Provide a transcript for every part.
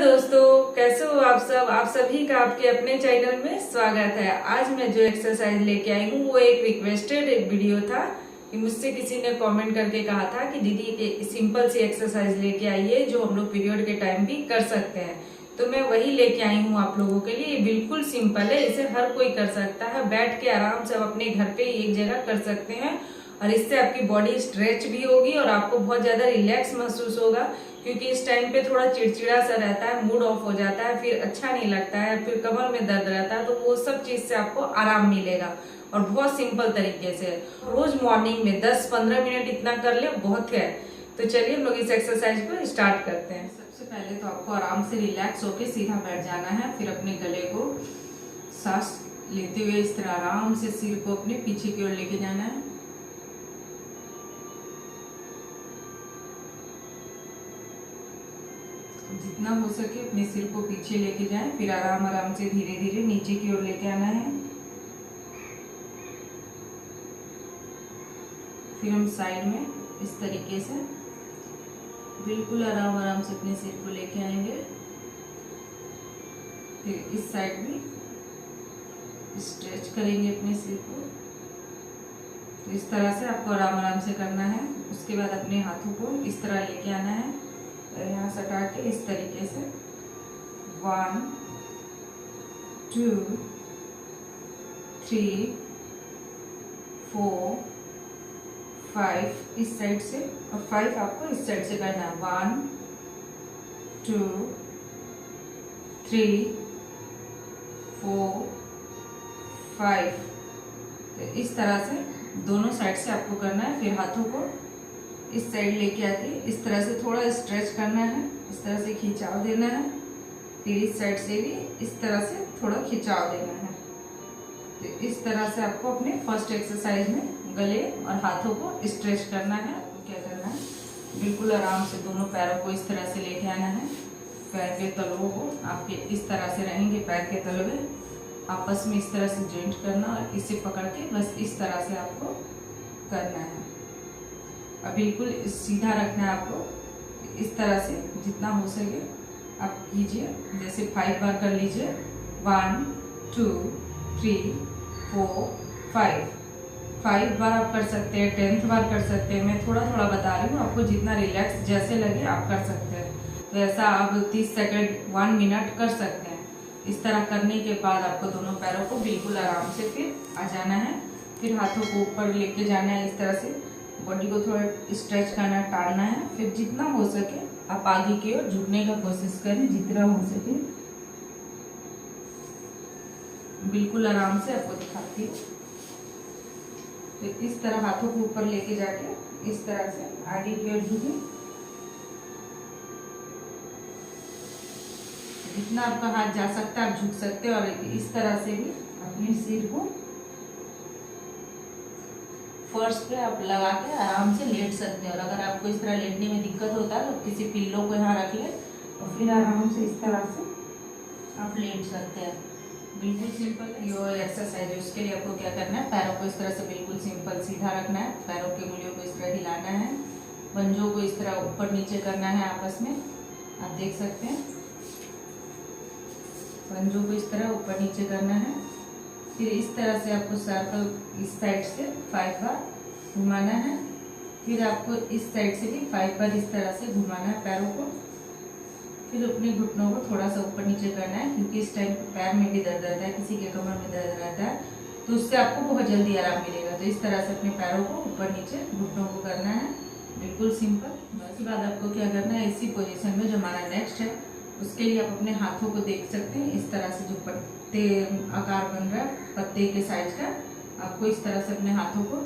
दोस्तों, कैसे हो आप सब। आप सभी का आपके अपने चैनल में स्वागत है। आज मैं जो एक्सरसाइज लेके आई हूँ वो एक रिक्वेस्टेड एक वीडियो था कि मुझसे किसी ने कमेंट करके कहा था कि दीदी एक सिंपल सी एक्सरसाइज लेके आइए जो हम लोग पीरियड के टाइम भी कर सकते हैं। तो मैं वही लेके आई हूँ आप लोगों के लिए। बिल्कुल सिंपल है, इसे हर कोई कर सकता है। बैठ के आराम से अपने घर पे एक जगह कर सकते हैं और इससे आपकी बॉडी स्ट्रेच भी होगी और आपको बहुत ज्यादा रिलैक्स महसूस होगा, क्योंकि इस टाइम पे थोड़ा चिड़चिड़ा सा रहता है, मूड ऑफ हो जाता है, फिर अच्छा नहीं लगता है, फिर कमर में दर्द रहता है। तो वो सब चीज से आपको आराम मिलेगा और बहुत सिंपल तरीके से रोज मॉर्निंग में 10-15 मिनट इतना कर ले, बहुत है। तो चलिए हम लोग इस एक्सरसाइज को स्टार्ट करते हैं। सबसे पहले तो आपको आराम से रिलैक्स होके सीधा बैठ जाना है। फिर अपने गले को सांस लेते हुए इस तरह आराम से सिर को अपने पीछे की ओर लेके जाना है। जितना हो सके अपने सिर को पीछे लेके जाएं। फिर आराम आराम से धीरे धीरे नीचे की ओर लेके आना है। फिर हम साइड में इस तरीके से बिल्कुल आराम आराम से अपने सिर को लेके आएंगे। फिर इस साइड भी स्ट्रेच करेंगे अपने सिर को। तो इस तरह से आपको आराम आराम से करना है। उसके बाद अपने हाथों को इस तरह लेके आना है, यहाँ सटा के इस तरीके से 1 2 3 4 5 इस साइड से और 5 आपको इस साइड से करना है। 1 2 3 4 5। तो इस तरह से दोनों साइड से आपको करना है। फिर हाथों को इस साइड लेके आके इस तरह से थोड़ा स्ट्रेच करना है, इस तरह से खिंचाव देना है। फिर इस साइड से भी इस तरह से थोड़ा खिंचाव देना है। तो इस तरह से आपको अपने फर्स्ट एक्सरसाइज में गले और हाथों को स्ट्रेच करना है। तो क्या करना है, बिल्कुल आराम से दोनों पैरों को इस तरह से लेके आना है। पैर के तलवों को आपके इस तरह से रहेंगे, पैर के तलवे आपस में इस तरह से जॉइंट करना और इसे पकड़ के बस इस तरह से आपको करना है। अब बिल्कुल सीधा रखना है आपको। इस तरह से जितना हो सके आप कीजिए। जैसे 5 बार कर लीजिए। 1 2 3 4 5 बार आप कर सकते हैं, 10th बार कर सकते हैं। मैं थोड़ा थोड़ा बता रही हूँ, आपको जितना रिलैक्स जैसे लगे आप कर सकते हैं। तो ऐसा आप 30 सेकंड 1 मिनट कर सकते हैं। इस तरह करने के बाद आपको दोनों पैरों को बिल्कुल आराम से फिर आ जाना है। फिर हाथों को ऊपर लेके जाना है। इस तरह से बॉडी को थोड़ा स्ट्रेच करना, टालना है। फिर जितना हो सके आप आगे की ओर झुकने का कोशिश करें, जितना हो सके। बिल्कुल आराम से आपको दिखाती हूँ। तो इस तरह हाथों को ऊपर लेके जाके इस तरह से आगे की ओर झुके। जितना आपका हाथ जा सकता है आप झुक सकते हैं। और इस तरह से भी अपने सिर को फर्श पे आप लगा के आराम से लेट सकते हैं। और अगर आपको इस तरह लेटने में दिक्कत होता है तो किसी पिल्लो को यहाँ रख ले और फिर आराम से इस तरह से आप लेट सकते हैं। बिल्कुल सिंपल ये एक्सरसाइज है। उसके लिए आपको क्या करना है, पैरों को इस तरह से बिल्कुल सिंपल सीधा रखना है। पैरों के उंगलियों को इस तरह हिलाना है। पंजों को इस तरह ऊपर नीचे करना है आपस में। आप देख सकते हैं पंजों को इस तरह ऊपर नीचे करना है। फिर इस तरह से आपको सर्कल इस साइड से 5 बार घुमाना है। फिर आपको इस साइड से भी 5 बार इस तरह से घुमाना है पैरों को। फिर अपने घुटनों को थोड़ा सा ऊपर नीचे करना है, क्योंकि इस टाइम पैर में भी दर्द रहता है, किसी के कमर में दर्द रहता है, तो उससे आपको बहुत जल्दी आराम मिलेगा। तो इस तरह से अपने पैरों को ऊपर नीचे घुटनों को करना है। बिल्कुल सिंपल। उसके बाद आपको क्या करना है, इसी पोजिशन में जो हमारा नेक्स्ट है उसके लिए आप अपने हाथों को देख सकते हैं। इस तरह से जो पत्ते आकार बन रहा है पत्ते के साइज का, आपको इस तरह से अपने हाथों को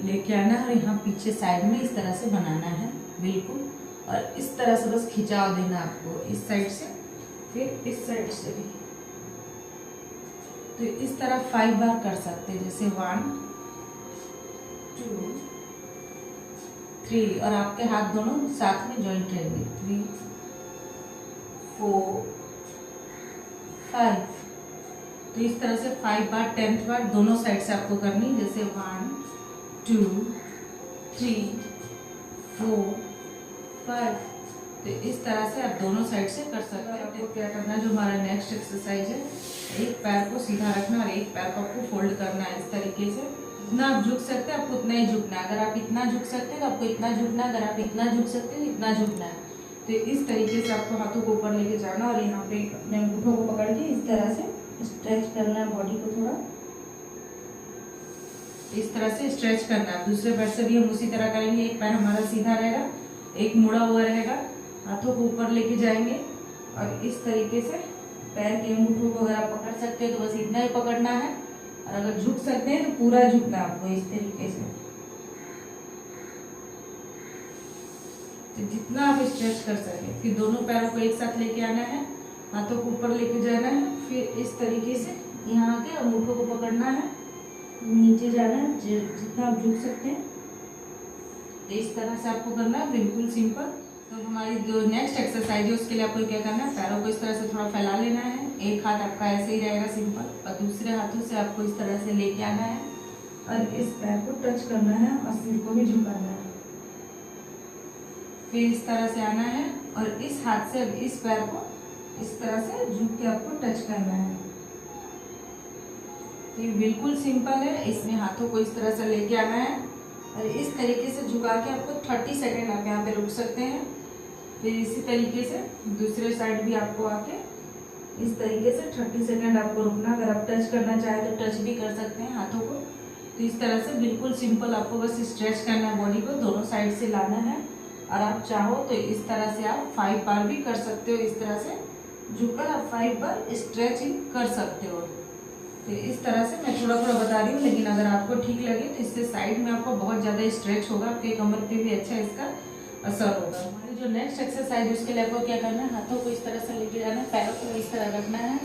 लेके आना है और यहाँ पीछे साइड में इस तरह से बनाना है बिल्कुल। और इस तरह से बस खिंचाव देना आपको इस साइड से, फिर इस साइड से भी। तो इस तरह 5 बार कर सकते हैं। जैसे 1 2 3 और आपके हाथ दोनों साथ में जॉइंट रहेंगे। 3 4 5। तो इस तरह से 5 बार 10th बार दोनों साइड से आपको करनी। जैसे 1 2 3 4 5। तो इस तरह से आप दोनों साइड से कर सकते हैं। आपको क्या करना है, जो हमारा नेक्स्ट एक्सरसाइज है, एक पैर को सीधा रखना और एक पैर को आपको फोल्ड करना है इस तरीके से। जितना आप झुक सकते हैं आपको उतना ही झुकना है। अगर आप इतना झुक सकते हैं तो आपको इतना झुकना है, अगर आप इतना झुक सकते हैं इतना झुकना है। तो इस तरीके से आपको हाथों को ऊपर लेके जाना और यहाँ पे अपने अंगूठों को पकड़ के इस तरह से स्ट्रेच करना है बॉडी को थोड़ा, इस तरह से स्ट्रेच करना है। दूसरे पैर से भी हम उसी तरह करेंगे। एक पैर हमारा सीधा रहेगा, एक मुड़ा हुआ रहेगा, हाथों को ऊपर लेके जाएंगे और इस तरीके से पैर के अंगूठों को अगर आप पकड़ सकते हैं तो बस इतना ही पकड़ना है, और अगर झुक सकते हैं तो पूरा झुकना है आपको इस तरीके से। तो जितना आप स्ट्रेच कर सके। फिर दोनों पैरों को एक साथ लेके आना है, हाथों को ऊपर लेके जाना है, फिर इस तरीके से यहाँ के अंगूठों को पकड़ना है, नीचे जाना है जितना आप झुक सकते हैं। तो इस तरह से आपको करना है, बिल्कुल सिंपल। तो हमारी जो नेक्स्ट एक्सरसाइज है उसके लिए आपको क्या करना है, पैरों को इस तरह से थोड़ा फैला लेना है। एक हाथ आपका ऐसे ही रहेगा सिंपल, और दूसरे हाथों से आपको इस तरह से लेके आना है और इस पैर को टच करना है और सिर को भी झुकाना है। फिर इस तरह से आना है और इस हाथ से इस पैर को इस तरह से झुक के आपको टच करना है। तो ये बिल्कुल सिंपल है। इसमें हाथों को इस तरह से लेके आना है और इस तरीके से झुका के आपको 30 सेकेंड आप यहाँ पे रुक सकते हैं। फिर इसी तरीके से दूसरे साइड भी आपको आके इस तरीके से 30 सेकेंड आपको रुकना। अगर आप टच करना चाहें तो टच भी कर सकते हैं हाथों को। तो इस तरह से बिल्कुल सिंपल आपको बस स्ट्रेच करना है, बॉडी को दोनों साइड से लाना है। और आप चाहो तो इस तरह से आप 5 बार भी कर सकते हो। इस तरह से झुककर आप 5 बार स्ट्रेचिंग कर सकते हो। तो इस तरह से मैं थोड़ा थोड़ा बता रही हूँ, लेकिन अगर आपको ठीक लगे तो इससे साइड में आपको बहुत ज़्यादा स्ट्रेच होगा, आपके कमर पे भी अच्छा इसका असर होगा। हमारी जो नेक्स्ट एक्सरसाइज उसके लिए आपको क्या करना है, हाथों को इस तरह से लेके जाना है, पैरों को इस तरह रखना है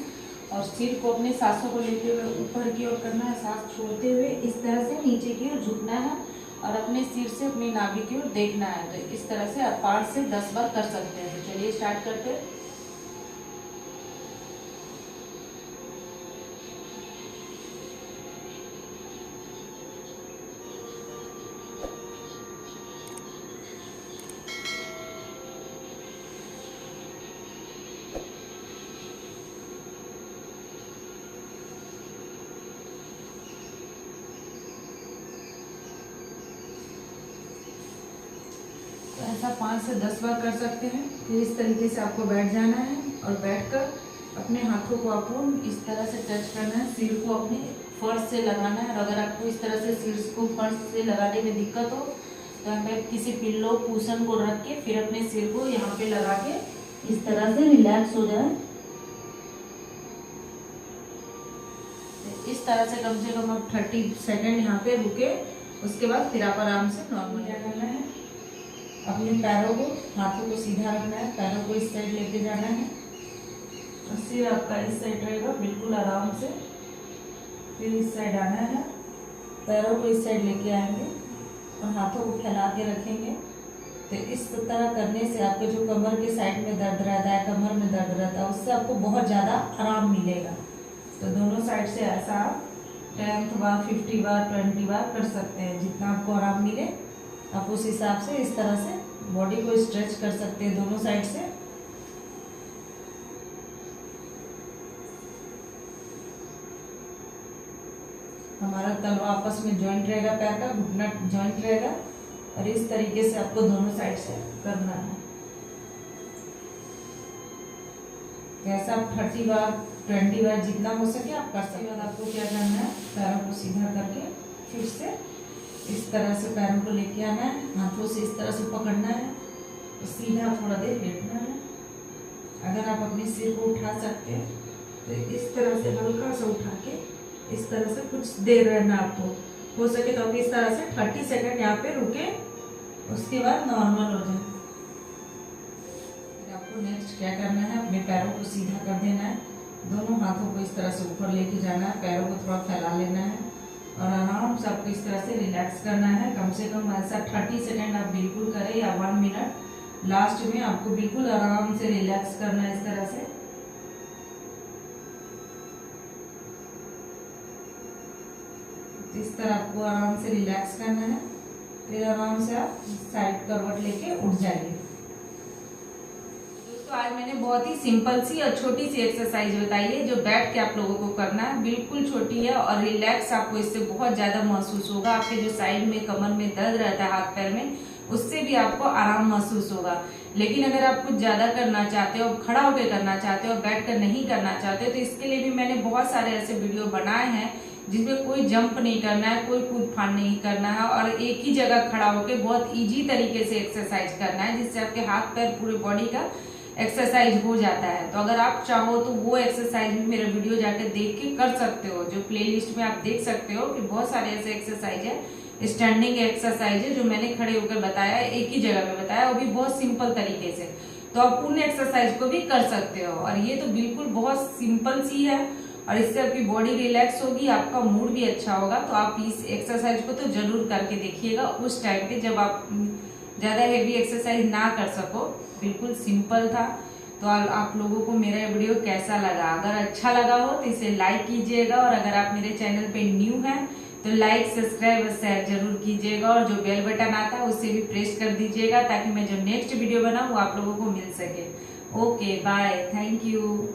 और सिर को अपने सांसों को लेते हुए ऊपर की ओर करना है, सांस छोड़ते हुए इस तरह से नीचे की ओर झुकना है और अपने सिर से अपनी नाभि की ओर देखना है। तो इस तरह से आप 5 से 10 बार कर सकते हैं। तो चलिए स्टार्ट करते हैं। ऐसा 5 से 10 बार कर सकते हैं। फिर इस तरीके से आपको बैठ जाना है और बैठकर अपने हाथों को आपको इस तरह से टच करना है, सिर को अपने फर्श से लगाना है। और अगर आपको इस तरह से सिर को फर्श से लगाने में दिक्कत हो तो यहाँ पे किसी पिल्लो कुशन को रख के फिर अपने सिर को यहाँ पे लगा के इस तरह से रिलैक्स हो जाए। इस तरह से कम आप 30 सेकेंड यहाँ पे रुके, उसके बाद फिर आप आराम से नॉर्मल क्या करना है, अपने पैरों को हाथों को सीधा रखना है, पैरों को इस साइड लेके जाना है और सिर आपका इस साइड रहेगा बिल्कुल आराम से। फिर इस साइड आना है, पैरों को इस साइड लेके आएंगे और हाथों को फैला के रखेंगे। तो इस तरह करने से आपके जो कमर के साइड में दर्द रहता है, कमर में दर्द रहता है, उससे आपको बहुत ज़्यादा आराम मिलेगा। तो दोनों साइड से ऐसा आप 10 बार, 50 बार, 20 बार कर सकते हैं। जितना आपको आराम मिले आप उस हिसाब से इस तरह से बॉडी को स्ट्रेच कर सकते हैं दोनों साइड से। हमारा तलवा आपस में जॉइंट रहेगा, पैर का घुटना जॉइंट रहेगा और इस तरीके से आपको दोनों साइड से करना है। ऐसा आप 30 बार, 20 बार जितना हो सके आप कर सकते हो। आपको क्या करना है, पैरों को सीधा करके फिर से इस तरह से पैरों को लेके आना है, हाथों से इस तरह से पकड़ना है, सीधा थोड़ा देर लेटना है। अगर आप अपने सिर को उठा सकते हैं तो इस तरह से हल्का सा उठा के इस तरह से कुछ देर रहना। आपको हो सके तो आप इस तरह से 30 सेकेंड यहाँ पे रुके, उसके बाद नॉर्मल हो जाए। आपको नेक्स्ट क्या करना है, अपने पैरों को सीधा कर देना है, दोनों हाथों को इस तरह से ऊपर लेके जाना है, पैरों को थोड़ा फैला लेना है और आराम से आपको इस तरह से रिलैक्स करना है। कम से कम ऐसा 30 सेकेंड आप बिल्कुल करें या 1 मिनट। लास्ट में आपको बिल्कुल आराम से रिलैक्स करना है इस तरह से। इस तरह आपको आराम से रिलैक्स करना है। फिर आराम से आप साइड करवट लेके उठ जाइए। तो आज मैंने बहुत ही सिंपल सी और छोटी सी एक्सरसाइज बताई है जो बैठ के आप लोगों को करना है। बिल्कुल छोटी है और रिलैक्स आपको इससे बहुत ज्यादा महसूस होगा। आपके जो साइड में कमर में दर्द रहता है हाथ पैर में, उससे भी आपको आराम महसूस होगा। लेकिन अगर आप कुछ ज्यादा करना चाहते हो, खड़ा होकर करना चाहते हो, बैठ कर नहीं करना चाहते हो, तो इसके लिए भी मैंने बहुत सारे ऐसे वीडियो बनाए हैं जिसमें कोई जंप नहीं करना है, कोई कूद फान नहीं करना है और एक ही जगह खड़ा होकर बहुत इजी तरीके से एक्सरसाइज करना है, जिससे आपके हाथ पैर पूरे बॉडी का एक्सरसाइज हो जाता है। तो अगर आप चाहो तो वो एक्सरसाइज भी मेरा वीडियो जाकर देख के कर सकते हो। जो प्लेलिस्ट में आप देख सकते हो कि बहुत सारे ऐसे एक्सरसाइज है, स्टैंडिंग एक्सरसाइज है जो मैंने खड़े होकर बताया, एक ही जगह पे बताया, वो भी बहुत सिंपल तरीके से। तो आप उन एक्सरसाइज को भी कर सकते हो और ये तो बिल्कुल बहुत सिंपल सी है और इससे आपकी बॉडी रिलैक्स होगी, आपका मूड भी अच्छा होगा। तो आप इस एक्सरसाइज को तो जरूर करके देखिएगा उस टाइम पे जब आप ज्यादा हेवी एक्सरसाइज ना कर सको। बिल्कुल सिंपल था। तो आप लोगों को मेरा वीडियो कैसा लगा? अगर अच्छा लगा हो तो इसे लाइक कीजिएगा और अगर आप मेरे चैनल पे न्यू हैं तो लाइक, सब्सक्राइब और शेयर जरूर कीजिएगा और जो बेल बटन आता है उससे भी प्रेस कर दीजिएगा ताकि मैं जो नेक्स्ट वीडियो बनाऊं वो आप लोगों को मिल सके। Okay, bye, thank you.